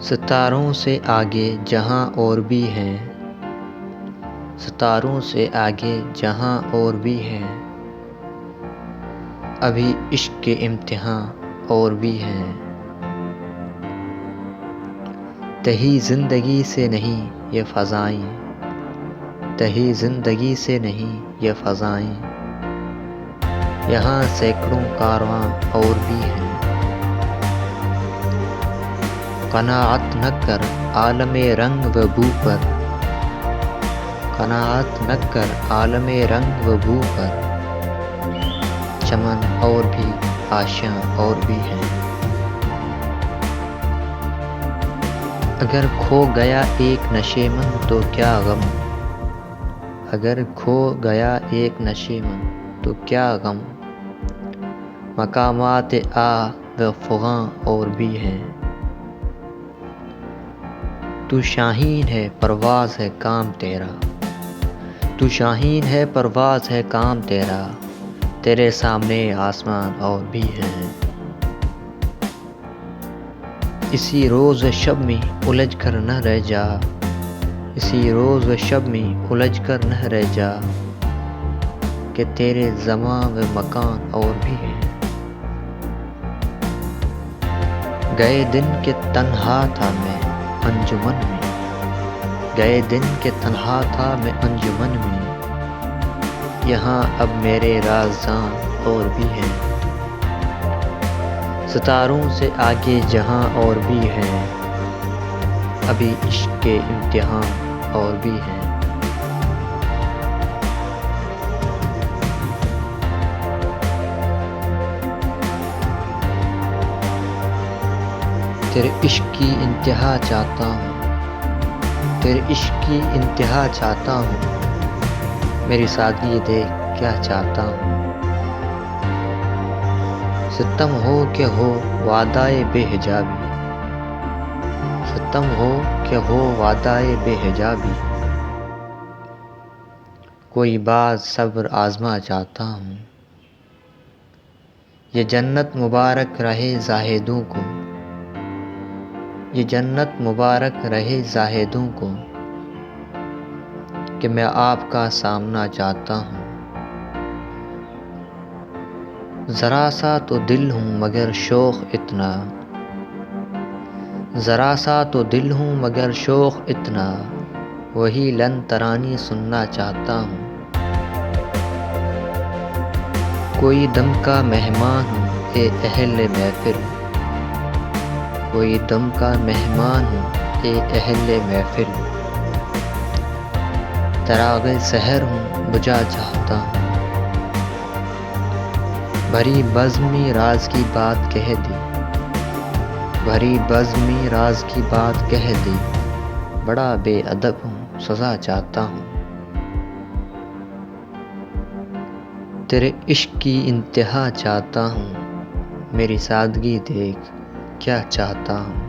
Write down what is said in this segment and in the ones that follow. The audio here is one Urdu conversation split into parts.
ستاروں سے آگے جہاں اور بھی ہیں، ستاروں سے آگے جہاں اور بھی ہیں، ابھی عشق کے امتحان اور بھی ہیں۔ تہی زندگی سے نہیں یہ فضائیں، تہی زندگی سے نہیں یہ فضائیں، یہاں سینکڑوں کارواں اور بھی ہیں۔ قناعت نہ کر عالم رنگ و بو پر، قناعت نہ کر عالم رنگ و بو پر، چمن اور بھی آشیاں اور بھی ہیں۔ اگر کھو گیا ایک نشے من تو کیا غم، اگر کھو گیا ایک نشے من تو کیا غم، مقامات آ و فغاں اور بھی ہیں۔ تو شاہین ہے پرواز ہے کام تیرا، تو شاہین ہے پرواز ہے کام تیرا، تیرے سامنے آسمان اور بھی ہیں۔ اسی روز و شب میں الجھ کر نہ رہ جا، اسی روز و شب میں الجھ کر نہ رہ جا، کہ تیرے زمان و مکان اور بھی ہیں۔ گئے دن کہ تنہا تھا میں انجمن میں، گئے دن کہ تنہا تھا میں انجمن میں، یہاں اب میرے رازداں اور بھی ہیں۔ ستاروں سے آگے جہاں اور بھی ہیں، ابھی عشق کے امتحان اور بھی ہیں۔ تیرے عشق کی انتہا چاہتا ہوں، تیرے عشق کی انتہا چاہتا ہوں، میری سادگی دیکھ کیا چاہتا ہوں۔ ستم ہو کہ ہو وعدہ بے حجابی، ستم ہو کہ ہو وعدہ بے حجابی، کوئی بات صبر آزما چاہتا ہوں۔ یہ جنت مبارک رہے زاہدوں کو، یہ جنت مبارک رہے زاہدوں کو، کہ میں آپ کا سامنا چاہتا ہوں۔ ذرا سا تو دل ہوں مگر شوق اتنا، ذرا سا تو دل ہوں مگر شوق اتنا، وہی لن ترانی سننا چاہتا ہوں۔ کوئی دم کا مہمان ہوں اے اہل محفل، کوئی دم کا مہمان ہوں اے اہل محفل، چراغ سحر ہوں بجھا چاہتا ہوں۔ بھری بزمی راز کی بات کہہ دی، بھری بزمی راز کی بات کہہ دی، بڑا بے ادب ہوں سزا چاہتا ہوں۔ تیرے عشق کی انتہا چاہتا ہوں، میری سادگی دیکھ کیا چاہتا ہوں۔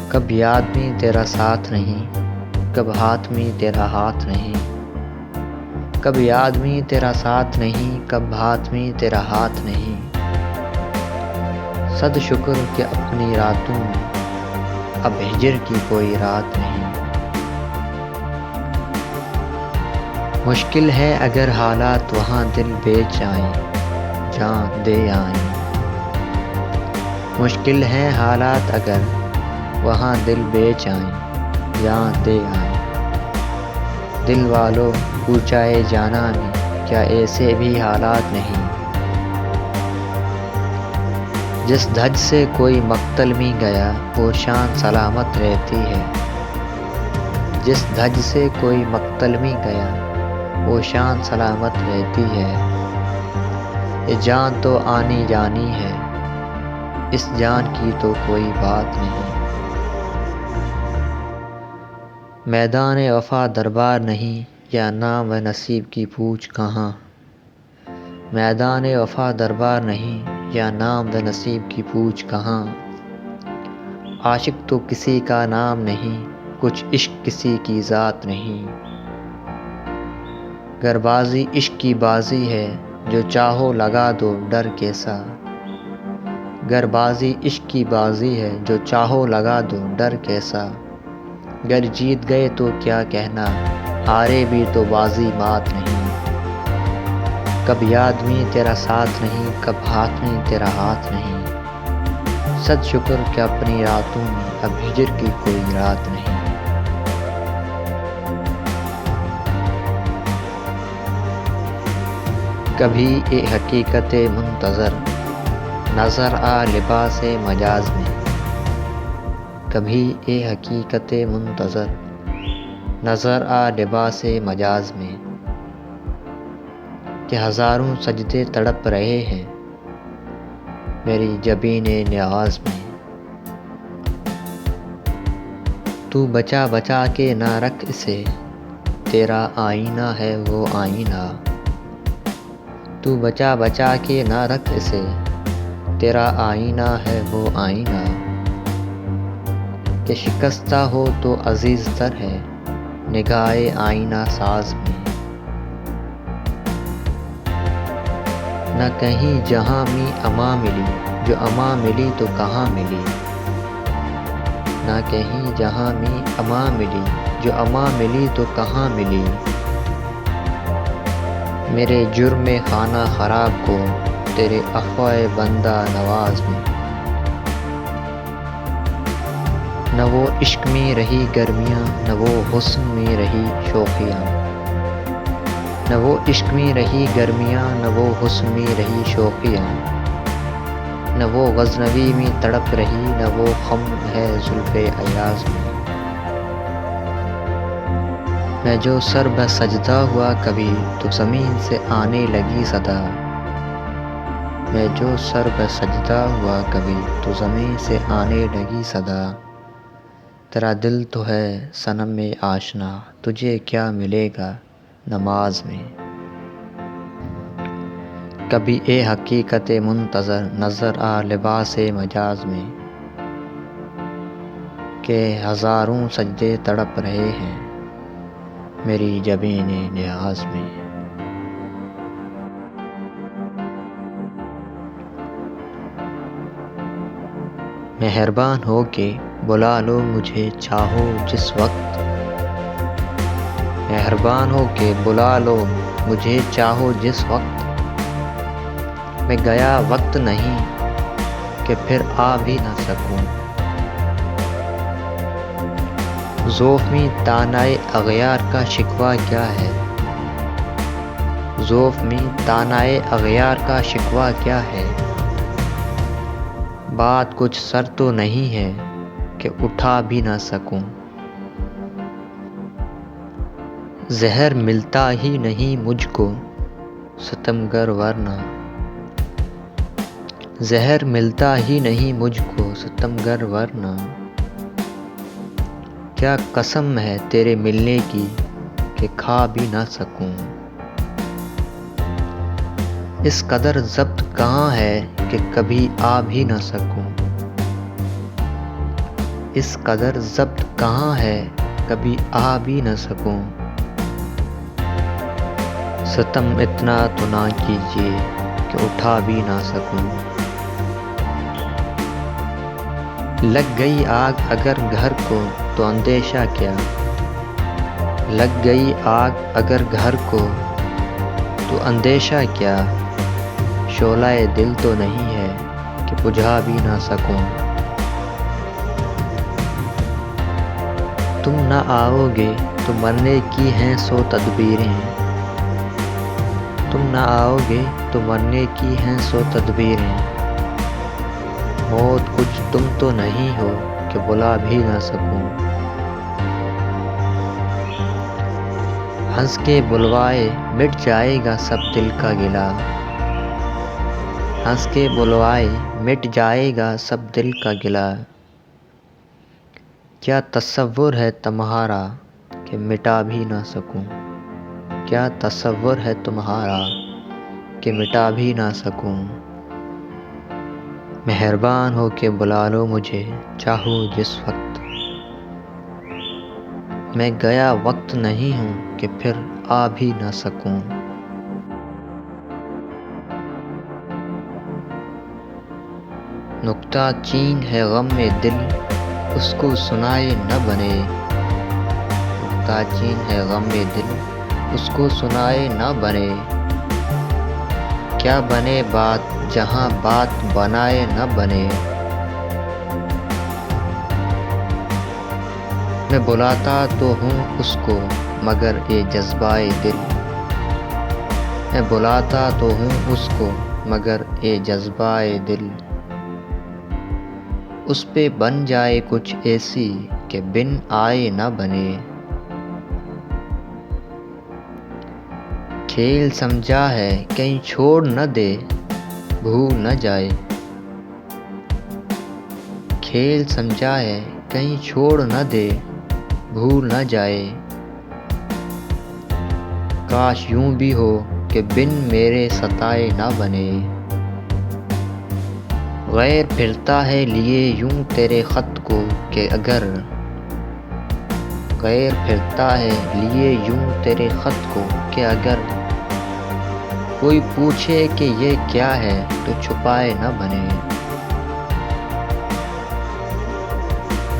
کب یاد میں تیرا ساتھ نہیں، کب ہاتھ میں تیرا ہاتھ نہیں، کب یاد میں تیرا ساتھ نہیں، کب ہاتھ میں تیرا ہاتھ نہیں۔ صد شکر کہ اپنی راتوں میں اب ہجر کی کوئی رات نہیں۔ مشکل ہے اگر حالات وہاں دل بیچ آئیں، جان دے آئیں۔ مشکل ہے حالات اگر وہاں دل بیچ آئیں، جان دے آئیں۔ دل والوں پوچھائے جانا میں کیا ایسے بھی حالات نہیں۔ جس دھج سے کوئی مقتل میں گیا وہ شان سلامت رہتی ہے۔ جس دھج سے کوئی مقتل میں گیا وہ شان سلامت رہتی ہے۔ یہ جان تو آنی جانی ہے، اس جان کی تو کوئی بات نہیں۔ میدان وفا دربار نہیں، یا نام و نصیب کی پوچھ کہاں۔ میدان وفا دربار نہیں، یا نام و نصیب کی پوچھ کہاں۔ عاشق تو کسی کا نام نہیں، کچھ عشق کسی کی ذات نہیں۔ گر بازی عشق کی بازی ہے، جو چاہو لگا دو ڈر کیسا۔ گر بازی عشق کی بازی ہے، جو چاہو لگا دو ڈر کیسا۔ گر جیت گئے تو کیا کہنا، ہارے بھی تو بازی مات نہیں۔ کب یاد میں تیرا ساتھ نہیں، کب ہاتھ میں تیرا ہاتھ نہیں۔ صد شکر کہ اپنی راتوں میں اب ہجر کی کوئی رات نہیں۔ کبھی اے حقیقت منتظر نظر آ لباس مجاز میں۔ کبھی اے حقیقت منتظر نظر آ لباس مجاز میں، کہ ہزاروں سجدے تڑپ رہے ہیں میری جبین نیاز میں۔ تو بچا بچا کے نہ رکھ اسے، تیرا آئینہ ہے وہ آئینہ۔ تو بچا بچا کے نہ رکھ اسے، تیرا آئینہ ہے وہ آئینہ۔ کہ شکستہ ہو تو عزیز تر ہے نگاہ آئینہ ساز میں۔ نہ کہیں جہاں میں اما ملی، جو اما ملی تو کہاں ملی۔ نہ کہیں جہاں میں اما ملی، جو اما ملی تو کہاں ملی۔ میرے جرم خانہ خراب کو تیرے عفو بندہ نواز میں۔ نہ وہ عشق میں رہی گرمیاں، نہ وہ حسن میں رہی شوخیاں۔ نہ وہ عشق میں رہی گرمیاں، نہ وہ حسن میں رہی شوخیاں۔ نہ وہ غزنوی میں تڑپ رہی، نہ وہ خم ہے زلف ایاز میں۔ میں جو سر بہ سجدہ ہوا کبھی تو زمین سے آنے لگی صدا۔ میں جو سر بہ سجدہ ہوا کبھی تو زمین سے آنے لگی صدا۔ تیرا دل تو ہے صنم میں آشنا، تجھے کیا ملے گا نماز میں۔ کبھی اے حقیقت منتظر نظر آ لباس مجاز میں، کہ ہزاروں سجدے تڑپ رہے ہیں میری جبین نیاز میں۔ مہربان ہو کے بلا لو مجھے چاہو جس وقت۔ مہربان ہو کے بلا لو مجھے چاہو جس وقت۔ میں گیا وقت نہیں کہ پھر آ بھی نہ سکوں۔ ذوف میں تانائے اغیار کا شکوہ کیا ہے۔ ذوف میں تانائے اغیار کا شکوہ کیا ہے۔ بات کچھ سر تو نہیں ہے کہ اٹھا بھی نہ سکوں۔ زہر ملتا ہی نہیں مجھ کو ستمگر ورنہ۔ زہر ملتا ہی نہیں مجھ کو ستمگر ورنہ۔ کیا قسم ہے تیرے ملنے کی کہ کھا بھی نہ سکوں۔ اس قدر ضبط کہاں ہے کہ کبھی آ بھی نہ سکوں۔ اس قدر ضبط کہاں ہے کبھی آ بھی نہ سکوں۔ ستم اتنا تو نہ کیجیے کہ اٹھا بھی نہ سکوں۔ لگ گئی آگ اگر گھر کو تو اندیشہ کیا، لگ گئی آگ اگر گھر کو تو اندیشہ کیا، شعلہ دل تو نہیں ہے کہ بجھا بھی نہ سکوں۔ تم نہ آؤ گے تو مرنے کی ہیں سو تدبیریں، تم نہ آؤ گے تو مرنے کی ہیں سو تدبیریں، موت کچھ تم تو نہیں ہو کہ بلا بھی نہ سکوں۔ ہنس کے بلوائے مٹ جائے گا سب دل کا گلہ، ہنس کے بلوائے مٹ جائے گا سب دل کا گلہ، کیا تصور ہے تمہارا کہ مٹا بھی نہ سکوں، کیا تصور ہے تمہارا کہ مٹا بھی نہ سکوں۔ مہربان ہو کے بلا لو مجھے چاہو جس وقت، میں گیا وقت نہیں ہوں کہ پھر آ بھی نہ سکوں۔ نکتہ چین ہے غم میں دل اس کو سنائے نہ بنے، نکتہ چین ہے غم میں دل اس کو سنائے نہ بنے، کیا بنے بات جہاں بات بنائے نہ بنے۔ میں بلاتا تو ہوں اس کو مگر یہ جذبہ دل، میں بلاتا تو ہوں اس کو مگر یہ جذبہ دل، اس پہ بن جائے کچھ ایسی کہ بن آئے نہ بنے۔ کھیل سمجھا ہے کہیں چھوڑ نہ دے بھول نہ جائے، کھیل سمجھا ہے کہیں چھوڑ نہ دے بھول نہ جائے، کاش یوں بھی ہو کہ بن میرے ستائے نہ بنے۔ غیر پھرتا ہے لیے یوں تیرے خط کو کہ اگر، غیر پھرتا ہے لیے یوں تیرے خط کو کہ اگر، کوئی پوچھے کہ یہ کیا ہے تو چھپائے نہ بنے۔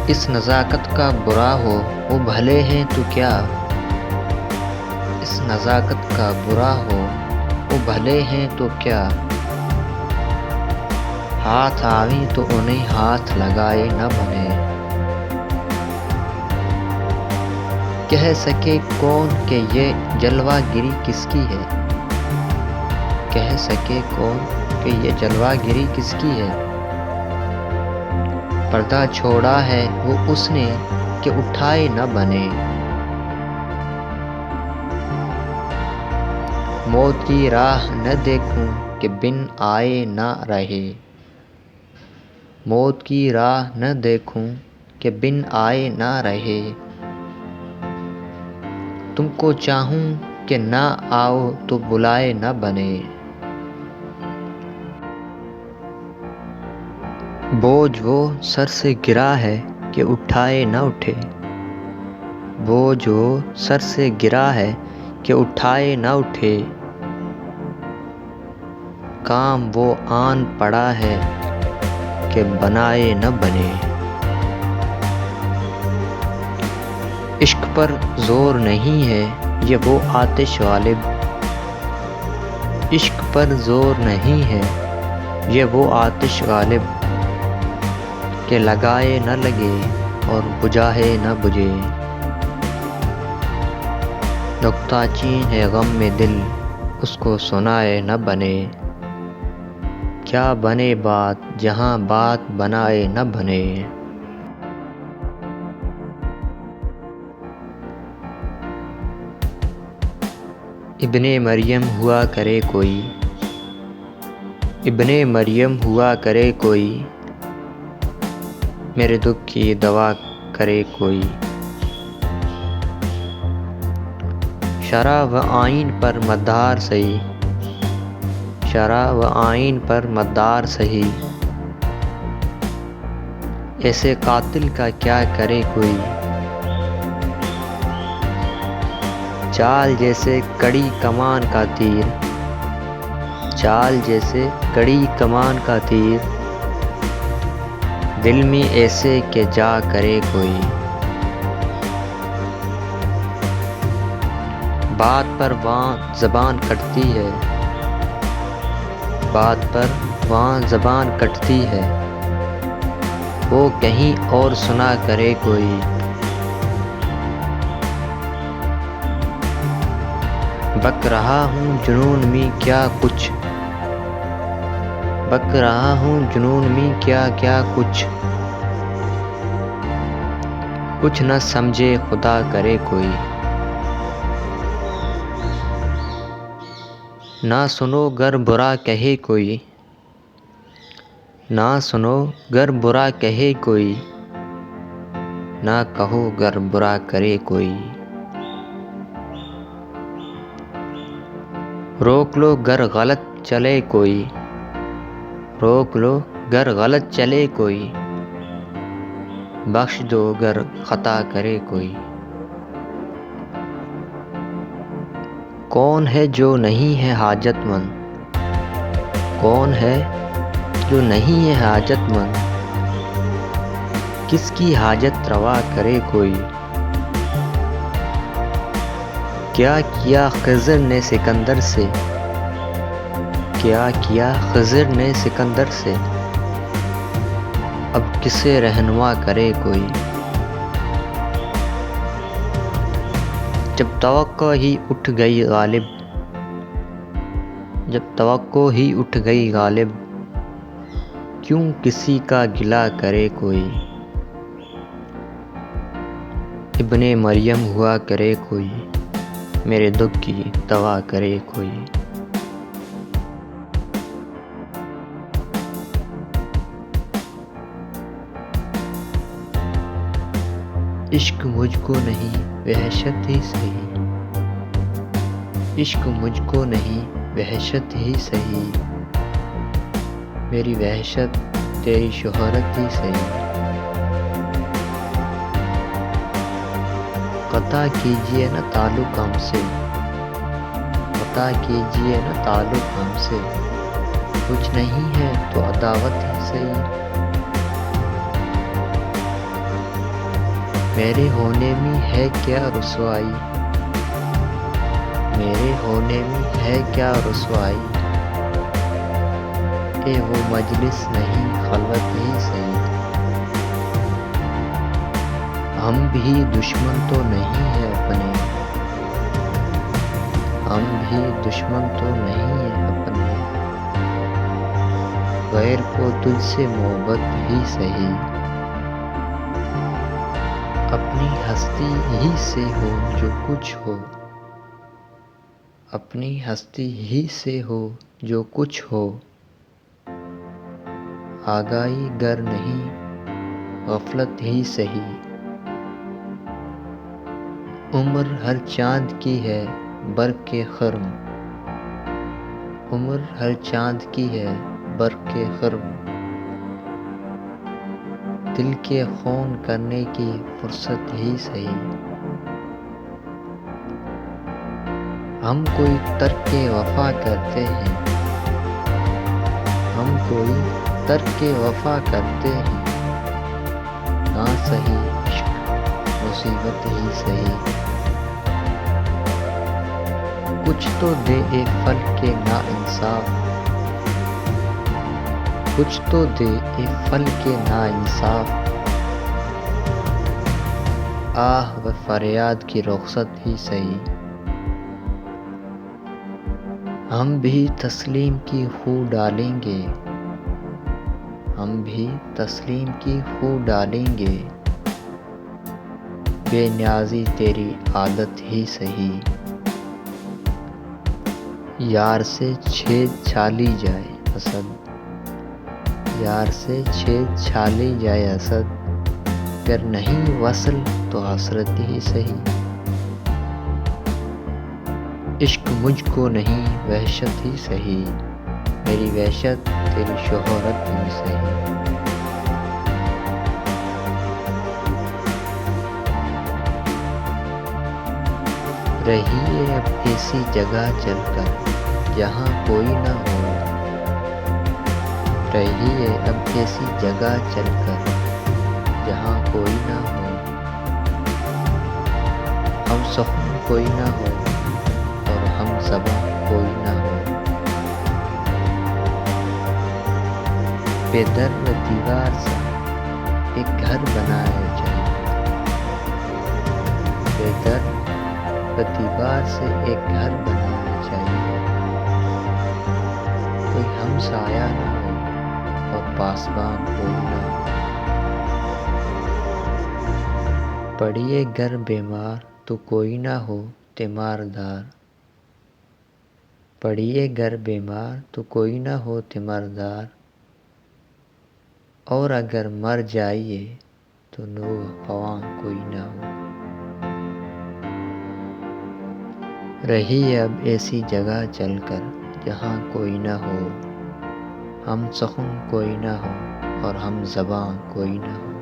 اس نزاکت کا برا ہو وہ بھلے ہیں تو کیا، اس نزاکت کا برا ہو وہ بھلے ہیں تو کیا، ہاتھ آئیں تو انہیں ہاتھ لگائے نہ بنے۔ کہہ سکے کون کہ یہ جلوہ گری کس کی ہے، کہہ سکے کون کہ یہ جلوہ گری کس کی ہے، پردہ چھوڑا ہے وہ اس نے کہ اٹھائے نہ بنے۔ موت کی راہ نہ دیکھوں کہ بن آئے نہ رہے، موت کی راہ نہ دیکھوں کہ بن آئے نہ رہے، تم کو چاہوں کہ نہ آؤ تو بلائے نہ بنے۔ بوجھ وہ سر سے گرا ہے کہ اٹھائے نہ اٹھے، بوجھ وہ سر سے گرا ہے کہ اٹھائے نہ اٹھے، کام وہ آن پڑا ہے کہ بنائے نہ بنے۔ عشق پر زور نہیں ہے یہ وہ آتش غالب، عشق پر زور نہیں ہے یہ وہ آتش غالب، کہ لگائے نہ لگے اور بجھائے نہ بجھے۔ نکتہ چین ہے غم میں دل اس کو سنائے نہ بنے، کیا بنے بات جہاں بات بنائے نہ بنے۔ ابن مریم ہوا کرے کوئی، ابن مریم ہوا کرے کوئی، میرے دکھ کی دوا کرے کوئی، شرع و آئین پر مدار سہی، شرع و آئین پر مدار سہی، ایسے قاتل کا کیا کرے کوئی، چال جیسے کڑی کمان کا تیر، چال جیسے کڑی کمان کا تیر، دل میں ایسے کہ جا کرے کوئی، بات پر وہاں زبان کٹتی ہے، بات پر وہاں زبان کٹتی ہے، وہ کہیں اور سنا کرے کوئی، بک رہا ہوں جنون میں کیا کچھ، بک رہا ہوں جنون میں کیا کیا کچھ نہ سمجھے خدا کرے کوئی، نہ سنو گر برا کہے کوئی، نہ سنو گر برا کہے کوئی، نہ کہو گر برا کرے کوئی، روک لو گر غلط چلے کوئی، روک لو گر غلط چلے کوئی، بخش دو گر خطا کرے کوئی، کون ہے جو نہیں ہے حاجت مند، کون ہے جو نہیں ہے حاجت مند، کس کی حاجت روا کرے کوئی، کیا کیا خضر نے سکندر سے، کیا کیا خضر نے سکندر سے، اب کسے رہنما کرے کوئی، جب توقع ہی اٹھ گئی غالب، جب توقع ہی اٹھ گئی غالب، کیوں کسی کا گلہ کرے کوئی، ابن مریم ہوا کرے کوئی، میرے دکھ کی دوا کرے کوئی، عشق مجھ کو نہیں وحشت ہی سہی، عشق مجھ کو نہیں وحشت ہی سہی، میری وحشت تیری شہرت ہی سہی، قطع کیجئے نہ تعلق ہم سے، قطع کیجئے نہ تعلق ہم سے، کچھ نہیں ہے تو عداوت ہی سہی، میرے ہونے میں ہے کیا رسوائی، میرے ہونے میں ہے کیا رسوائی، اے وہ مجلس نہیں خلوت ہی سہی، ہم بھی دشمن تو نہیں ہے اپنے، ہم بھی دشمن تو نہیں ہے اپنے، غیر کو تجھ سے محبت ہی سہی، اپنی ہستی ہی سے ہو جو کچھ ہو، اپنی ہستی ہی سے ہو جو کچھ ہو، آگاہی گر نہیں غفلت ہی سہی، عمر ہر چاند کی ہے برق خرم، عمر ہر چاند کی ہے برق خرم، دل کے خون کرنے کی فرصت ہی سہی، ہم کوئی ترک وفا کرتے ہیں، ہم کوئی ترک وفا کرتے ہیں، نہ سہی عشق مصیبت ہی سہی، کچھ تو دے اے فلک نا انصاف، کچھ تو دے اے فلک نا انصاف، آہ و فریاد کی رخصت ہی سہی، ہم بھی تسلیم کی خو ڈالیں گے، ہم بھی تسلیم کی خو ڈالیں گے، بے نیازی تیری عادت ہی سہی، یار سے چھید چھالی جائے اسد، یار سے چھید چھالی جائے اسد، گر نہیں وصل تو حسرت ہی سہی، عشق مجھ کو نہیں وحشت ہی سہی، میری وحشت تیری شہرت ہی سہی۔ رہیے اب ایسی جگہ چل کر جہاں کوئی نہ ہو، رہیے اب ایسی جگہ چل کر جہاں کوئی نہ ہو، ہم سخن کوئی نہ ہو اور ہم زباں کوئی نہ ہو، بے در و دیوار سے ایک گھر بنایا جائے، بے در و دیوار سے ایک گھر بنایا چاہیے، کوئی ہم سایہ نہ ہو اور پاسبان کوئی نہ ہو، پڑیے گر بیمار تو کوئی نہ ہو تیماردار، پڑیے گر بیمار تو کوئی نہ ہو تیماردار، اور اگر مر جائیے تو نوح خواں کوئی نہ ہو، رہیے اب ایسی جگہ چل کر جہاں کوئی نہ ہو، ہم سخن کوئی نہ ہو اور ہم زباں کوئی نہ ہو،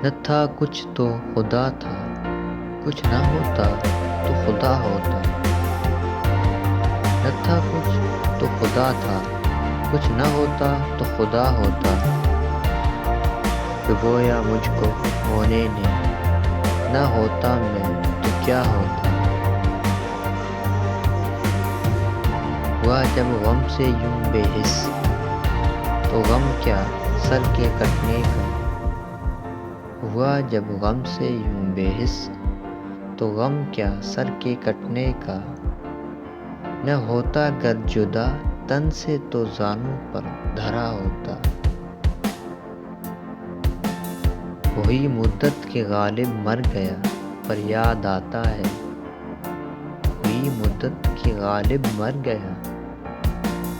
نہ تھا کچھ تو خدا تھا، کچھ نہ ہوتا تو خدا ہوتا، نہ تھا کچھ تو خدا تھا، کچھ نہ ہوتا تو خدا ہوتا، ڈبویا مجھ کو ہونے نے، نہ ہوتا میں تو کیا ہوتا، ہوا جب غم سے یوں بے حس، تو غم کیا سر کے کٹنے کا، ہوا جب غم سے یوں بے حس، تو غم کیا سر کے کٹنے کا، نہ ہوتا گر جدا تن سے تو زانوں پر دھرا ہوتا، وہی مدت کے غالب مر گیا پر یاد آتا ہے، وہی مدت کے غالب مر گیا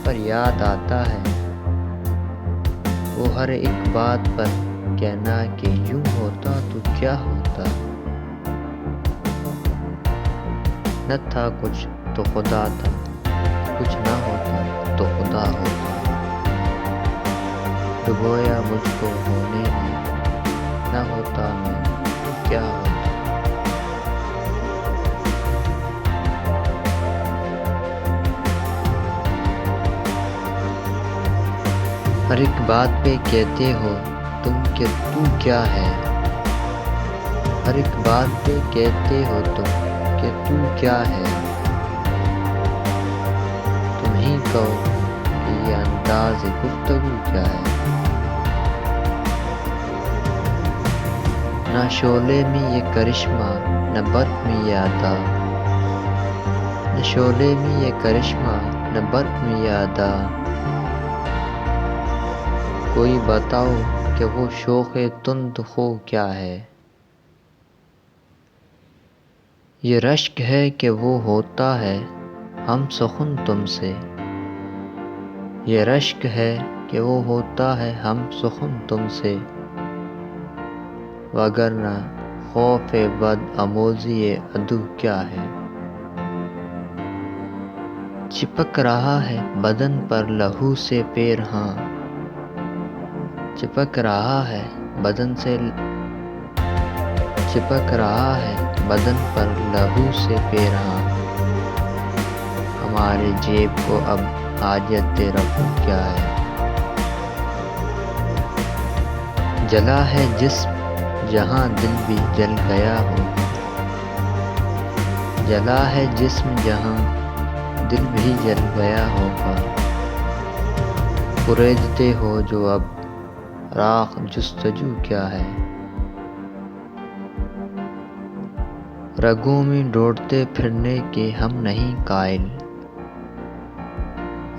پر یاد آتا ہے، وہ ہر ایک بات پر کہنا کہ یوں ہوتا تو کیا ہوتا، نہ تھا کچھ تو خدا تھا، کچھ نہ ہوتا تو خدا ہوتا، ڈبویا مجھ کو ہونے نے، نہ ہوتا میں تو کیا ہوتا، ہر ایک بات پہ کہتے ہو تم کہ تو کیا ہے، ہر ایک بات پہ کہتے ہو تم کہ تو کیا ہے، تم ہی کہو کہ یہ انداز گفتگو کیا ہے، نہ شعلے میں یہ کرشمہ نہ برق میں یہ ادا، نہ شعلے میں یہ کرشمہ نہ برق میں یہ ادا، کوئی بتاؤ کہ وہ شوق تند خو کیا ہے، یہ رشک ہے کہ وہ ہوتا ہے ہم سخن تم سے، یہ رشک ہے کہ وہ ہوتا ہے ہم سخن تم سے، وگرنہ خوف بد آموزی عدو کیا ہے، چپک رہا ہے بدن پر لہو سے پیرہاں، چپک رہا ہے بدن سے، چپک رہا ہے بدن پر لہو سے پیرہاں، ہمارے جیب کو اب حاجت رفو کیا ہے، جلا ہے جسم جہاں دل بھی جل گیا ہوگا، جلا ہے جسم جہاں دل بھی جل گیا ہوگا، کریدتے ہو جو اب راغ جستجو کیا ہے، رگوں میں دوڑتے پھرنے کے ہم نہیں قائل،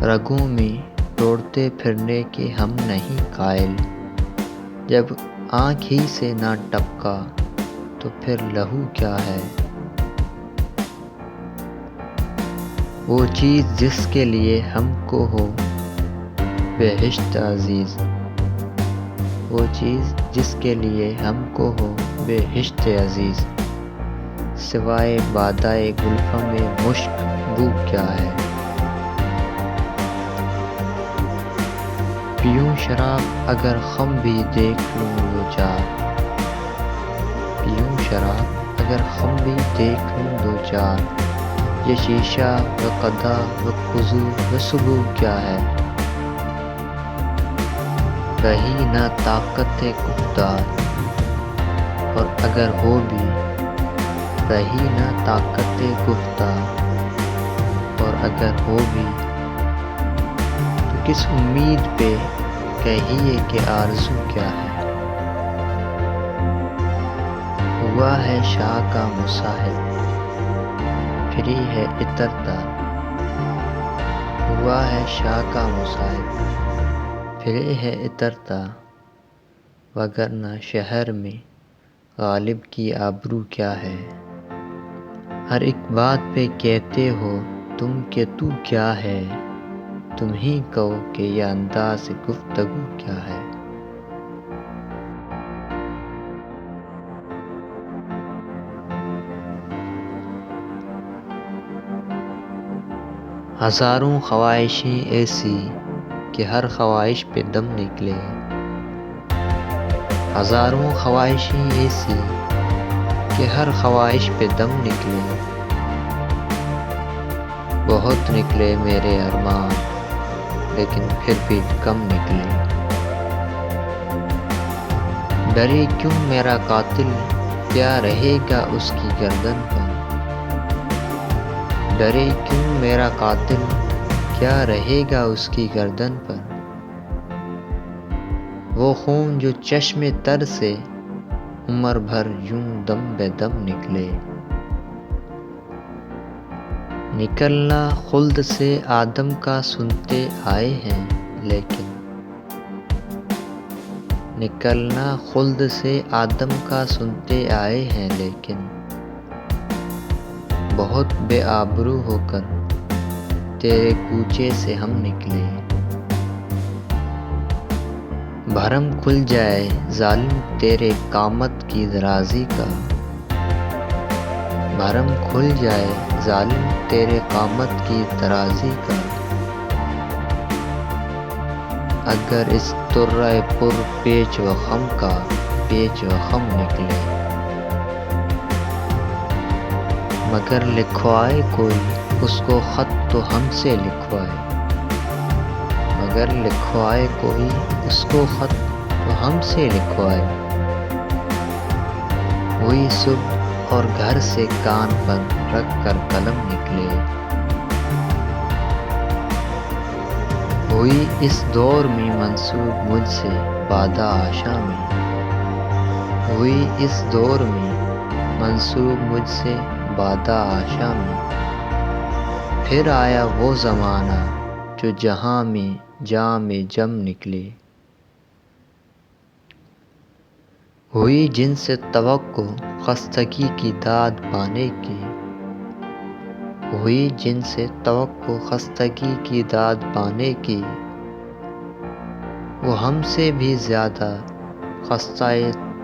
رگوں میں دوڑتے پھرنے کے ہم نہیں قائل، جب آنکھ ہی سے نہ ٹپکا تو پھر لہو کیا ہے، وہ چیز جس کے لیے ہم کو ہو بہشت عزیز، وہ چیز جس کے لیے ہم کو ہو بہشت عزیز، سوائے بادائے گلفم میں مشک بو کیا ہے، پیوں شراب اگر خم بھی دیکھ لوں دو چار، پیوں شراب اگر خم بھی دیکھ لوں دو چار، یہ شیشہ و قدح و وضو و سبو کیا ہے، رہی نہ طاقت گفتار، اور اگر ہو بھی رہی نہ طاقت گفتار، اور اگر ہو بھی تو کس امید پہ کہیے کہ آرزو کیا ہے، ہوا ہے شاہ کا مصاحب پھری ہے اترتا، ہوا ہے شاہ کا مصاحب پھرے ہے اترتا، وگرنہ شہر میں غالب کی آبرو کیا ہے، ہر ایک بات پہ کہتے ہو تم کہ تو کیا ہے، تم ہی کہو کہ یہ انداز گفتگو کیا ہے۔ ہزاروں خواہشیں ایسی کہ ہر خواہش پہ دم نکلے، ہزاروں خواہشیں ایسی کہ ہر خواہش پہ دم نکلے، بہت نکلے میرے ارمان لیکن پھر بھی کم نکلے، ڈرے کیوں میرا قاتل کیا رہے گا اس کی گردن پر، ڈرے کیوں میرا قاتل کیا رہے گا اس کی گردن پر، وہ خون جو چشم تر سے عمر بھر یوں دم بے دم نکلے، نکلنا خلد سے آدم کا سنتے آئے ہیں لیکن، نکلنا خلد سے آدم کا سنتے آئے ہیں لیکن، بہت بے آبرو ہو کر تیرے کوچے سے ہم نکلے، بھرم کھل جائے ظالم تیرے قامت کی درازی کا، بھرم کھل جائے ظالم تیرے قامت کی درازی کا، اگر اس طرہ پر پیچ و خم کا پیچ و خم نکلے، مگر لکھوائے کوئی اس کو خط تو ہم سے لکھوائے، مگر لکھوائے کوئی اس کو خط تو ہم سے لکھوائے، وہی صبح اور گھر سے کان پر رکھ کر قلم نکلے، ہوئی اس دور میں منسوب مجھ سے بادہ آشا میں، ہوئی اس دور میں منسوب مجھ سے بادہ آشا میں، پھر آیا وہ زمانہ جو جہاں میں جام جم نکلے، ہوئی جن سے توقع خستگی کی داد پانے کی، ہوئی جن سے توقع خستگی کی داد پانے کی، وہ ہم سے بھی زیادہ خستہ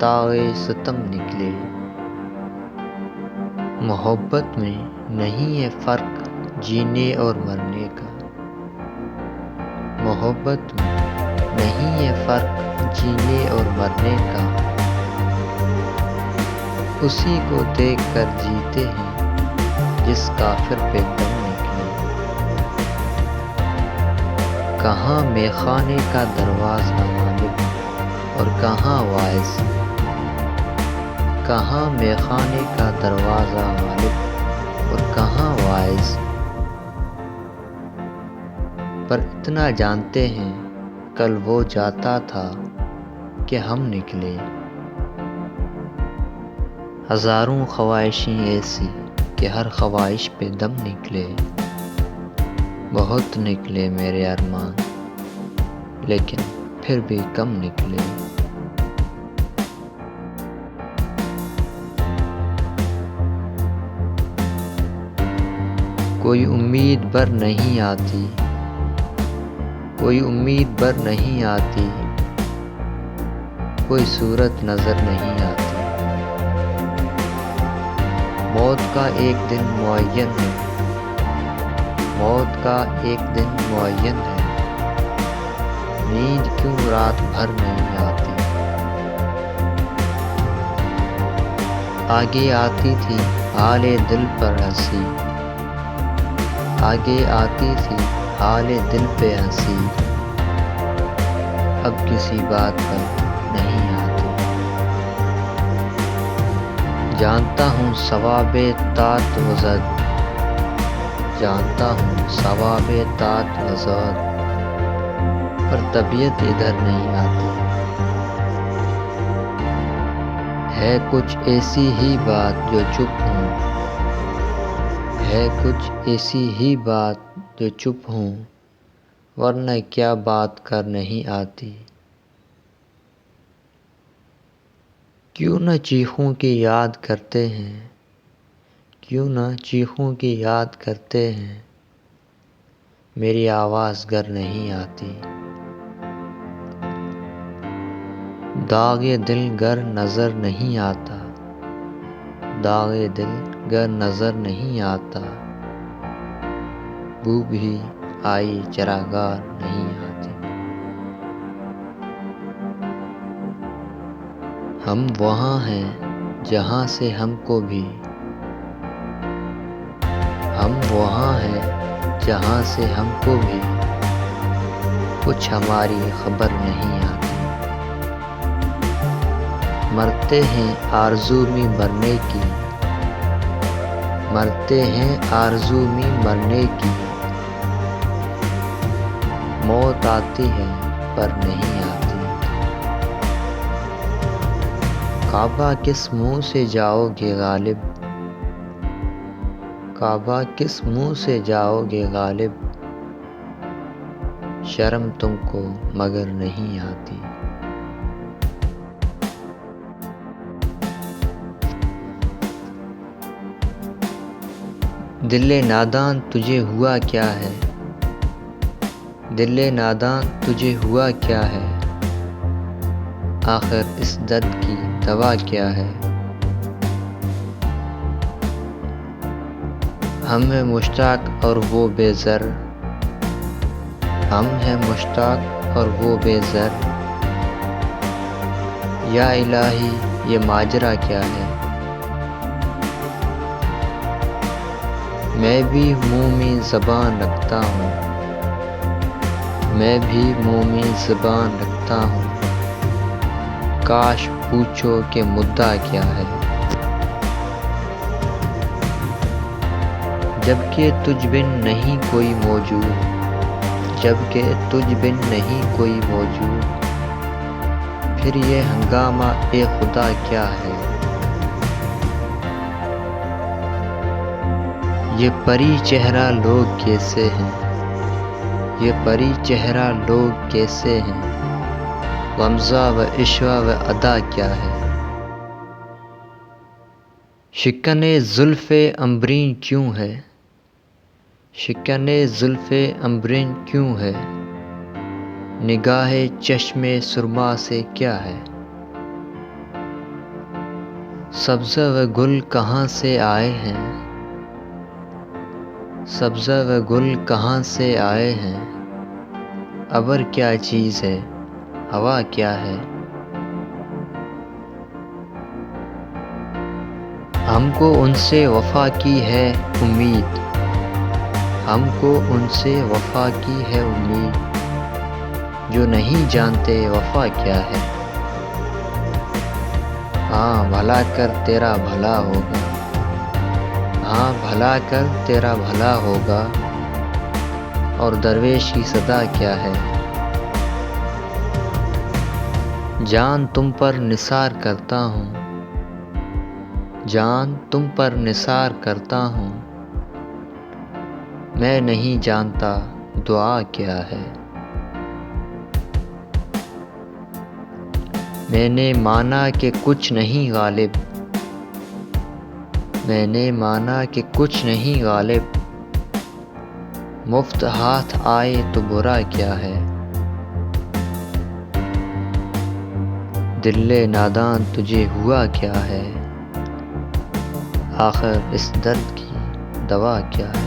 طاغ ستم نکلے، محبت میں نہیں ہے فرق جینے اور مرنے کا، محبت میں نہیں ہے فرق جینے اور مرنے کا، اسی کو دیکھ کر جیتے ہیں جس کافر پہ دم نکلے، کہاں میخانے کا دروازہ غالب اور کہاں واعظ، کہاں میخانے کا دروازہ غالب اور کہاں واعظ، پر اتنا جانتے ہیں کل وہ جاتا تھا کہ ہم نکلے، ہزاروں خواہشیں ایسی کہ ہر خواہش پہ دم نکلے، بہت نکلے میرے ارمان لیکن پھر بھی کم نکلے، کوئی امید بر نہیں آتی، کوئی امید بر نہیں آتی، کوئی صورت نظر نہیں آتی، موت کا ایک دن معین ہے، موت کا ایک دن معین ہے، نیند کیوں رات بھر نہیں آتی؟ آگے آتی تھی حال دل پر ہنسی، آگے آتی تھی حال دل پہ ہنسی، اب کسی بات پر نہیں آتی۔ جانتا ہوں ثواب طاعت و زد، جانتا ہوں ثواب طاعت و زد، پر طبیعت ادھر نہیں آتی۔ ہے کچھ ایسی ہی بات جو چپ ہوں، ہے کچھ ایسی ہی بات جو چپ ہوں، ورنہ کیا بات کر نہیں آتی۔ کیوں نہ چیخوں کی یاد کرتے ہیں، کیوں نہ چیخوں کی یاد کرتے ہیں، میری آواز گر نہیں آتی۔ داغ دل گر نظر نہیں آتا، داغ دل گر نظر نہیں آتا، بو بھی آئی چراگاہ نہیں آتی۔ ہم وہاں ہیں جہاں سے ہم کو بھی، ہم وہاں ہیں جہاں سے ہم کو بھی کچھ ہماری خبر نہیں آتی۔ مرتے ہیں آرزو میں مرنے کی، مرتے ہیں آرزو میں مرنے کی، موت آتی ہے پر نہیں آتی۔ کعبہ کس منہ سے جاؤ گے غالب، کعبہ کس منہ سے جاؤ گے غالب، شرم تم کو مگر نہیں آتی۔ دل نادان تجھے ہوا کیا ہے، دل نادان تجھے ہوا کیا ہے، آخر اس درد کی دوا کیا ہے۔ ہم ہیں مشتاق اور وہ بے زر، ہم ہیں مشتاق اور وہ بے زر، یا الہی یہ ماجرا کیا ہے۔ میں بھی منہ میں زبان رکھتا ہوں، میں بھی منہ میں زبان رکھتا ہوں، کاش پوچھو کہ مدعا کیا ہے۔ جبکہ تجھ بن نہیں کوئی موجود، جبکہ تجھ بن نہیں کوئی موجود، پھر یہ ہنگامہ اے خدا کیا ہے۔ یہ پری چہرہ لوگ کیسے ہیں، یہ پری چہرہ لوگ کیسے ہیں، غمزہ و عشوہ و ادا کیا ہے۔ شکن زلف عنبرین کیوں ہے، شکن زلف عنبرین کیوں ہے، نگاہ چشم سرما سے کیا ہے۔ سبزہ و گل کہاں سے آئے ہیں، سبزہ و گل کہاں سے آئے ہیں، ابر کیا چیز ہے ہوا کیا ہے۔ ہم کو ان سے وفا کی ہے امید، ہم کو ان سے وفا کی ہے امید، جو نہیں جانتے وفا کیا ہے۔ ہاں بھلا کر تیرا بھلا ہوگا، ہاں بھلا کر تیرا بھلا ہوگا، اور درویش کی صدا کیا ہے۔ جان تم پر نثار کرتا ہوں، جان تم پر نثار کرتا ہوں، میں نہیں جانتا دعا کیا ہے۔ میں نے مانا کہ کچھ نہیں غالب، میں نے مانا کہ کچھ نہیں غالب، مفت ہاتھ آئے تو برا کیا ہے۔ دل نادان تجھے ہوا کیا ہے، آخر اس درد کی دوا کیا ہے۔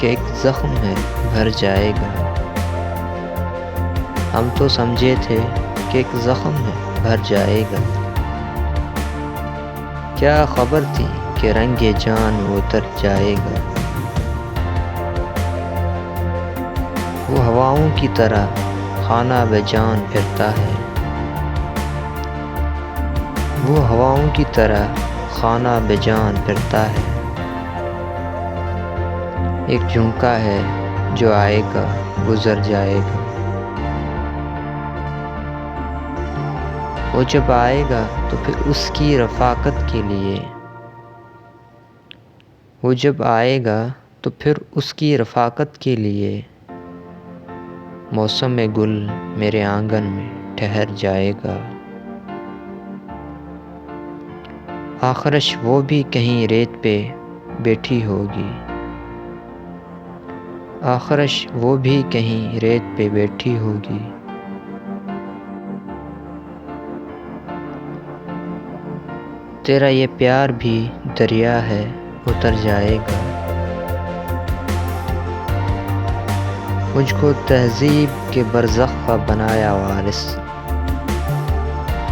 کہ ایک زخم ہے بھر جائے گا۔ ہم تو سمجھے تھے کہ ایک زخم ہے بھر جائے گا، کیا خبر تھی کہ رنگ جان اتر جائے گا۔ وہ ہواؤں کی طرح خانہ بے جان پھرتا ہے، وہ ہواؤں کی طرح خانہ بے جان پھرتا ہے۔ ایک جھونکا ہے جو آئے گا گزر جائے گا، وہ جب آئے گا تو پھر اس کی رفاقت کے لیے، وہ جب آئے گا تو پھر اس کی رفاقت کے لیے موسم گل میرے آنگن میں ٹھہر جائے گا۔ آخرش وہ بھی کہیں ریت پہ بیٹھی ہوگی، آخرش وہ بھی کہیں ریت پہ بیٹھی ہوگی۔ تیرا یہ پیار بھی دریا ہے اتر جائے گا، مجھ کو تہذیب کے برزخ کا بنایا وارث،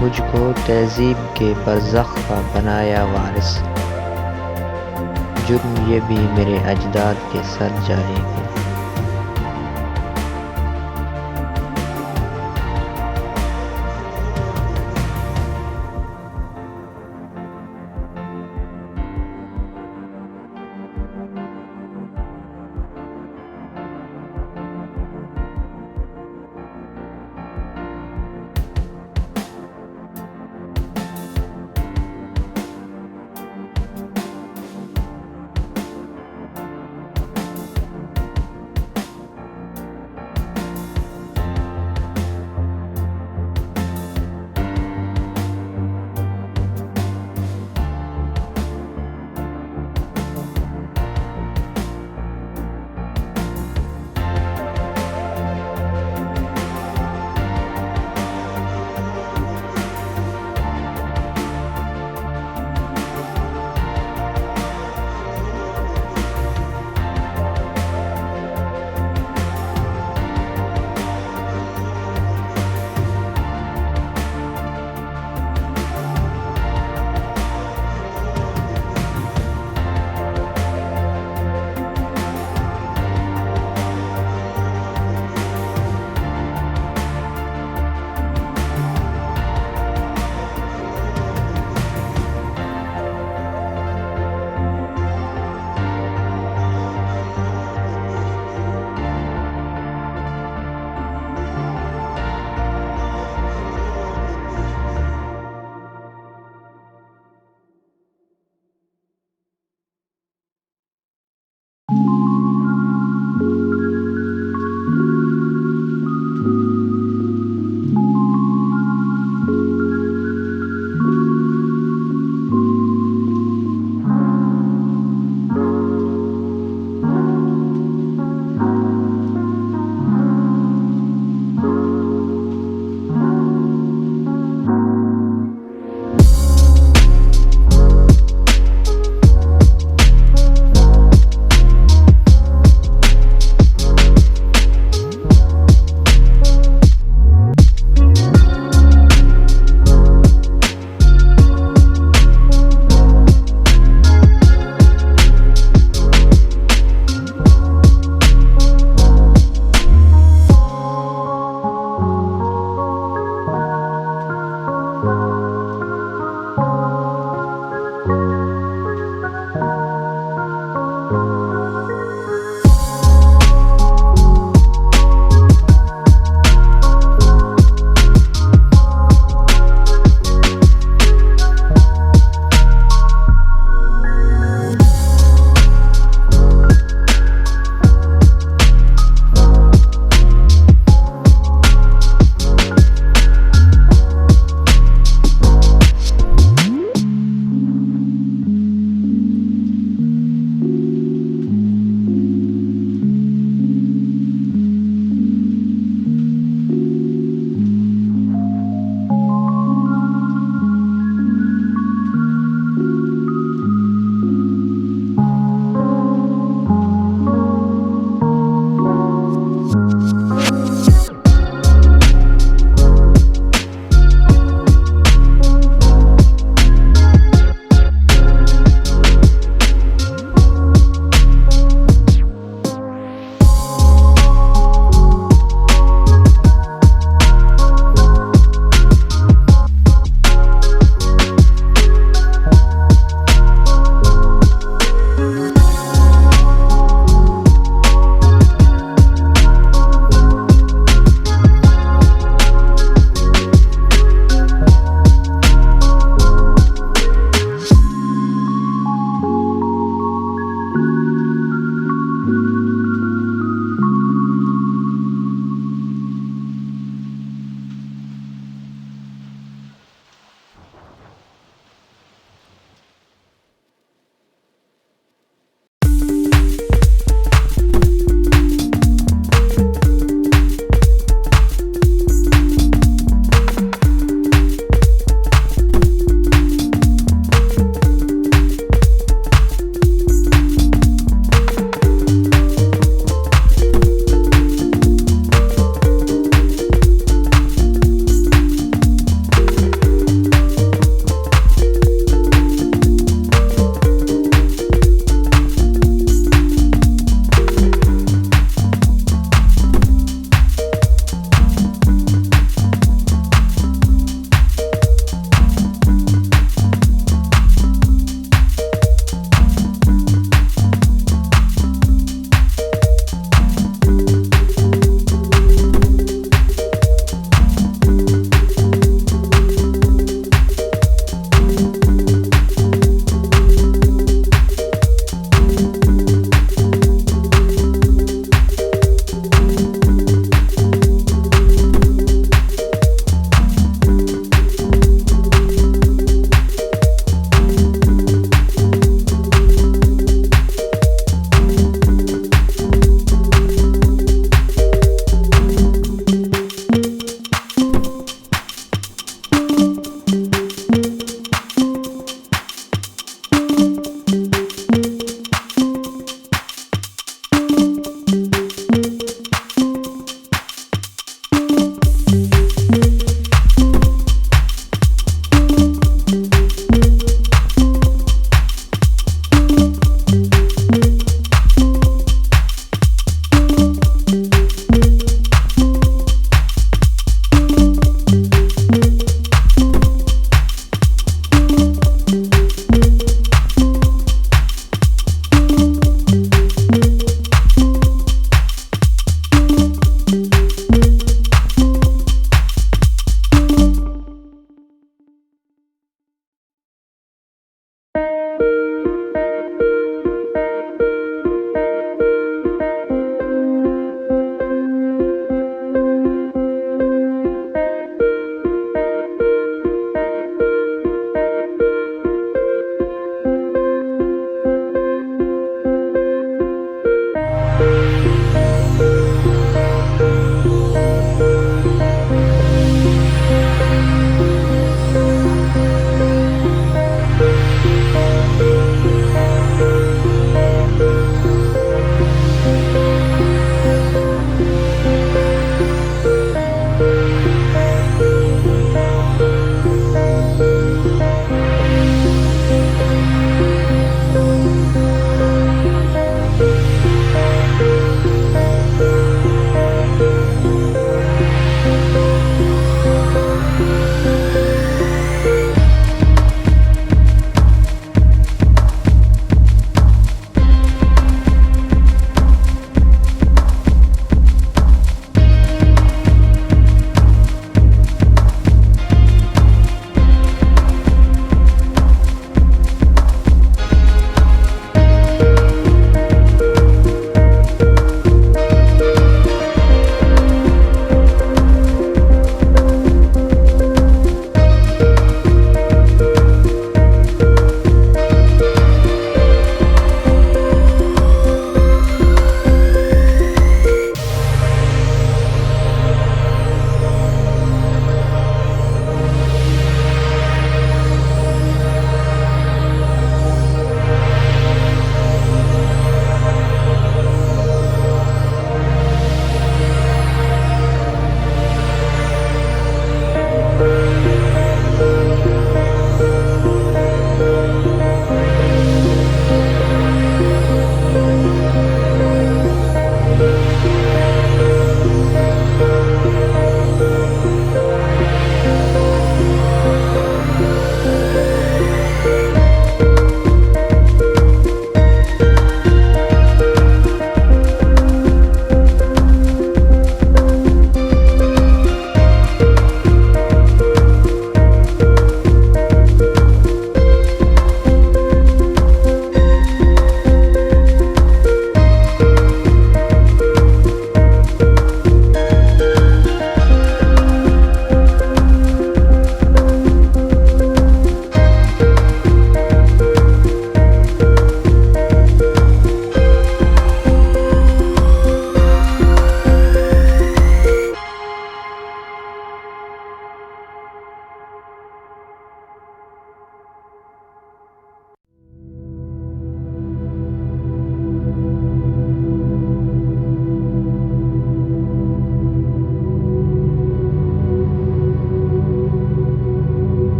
مجھ کو تہذیب کے برزخ کا بنایا وارث، جرم یہ بھی میرے اجداد کے سر جائے گا۔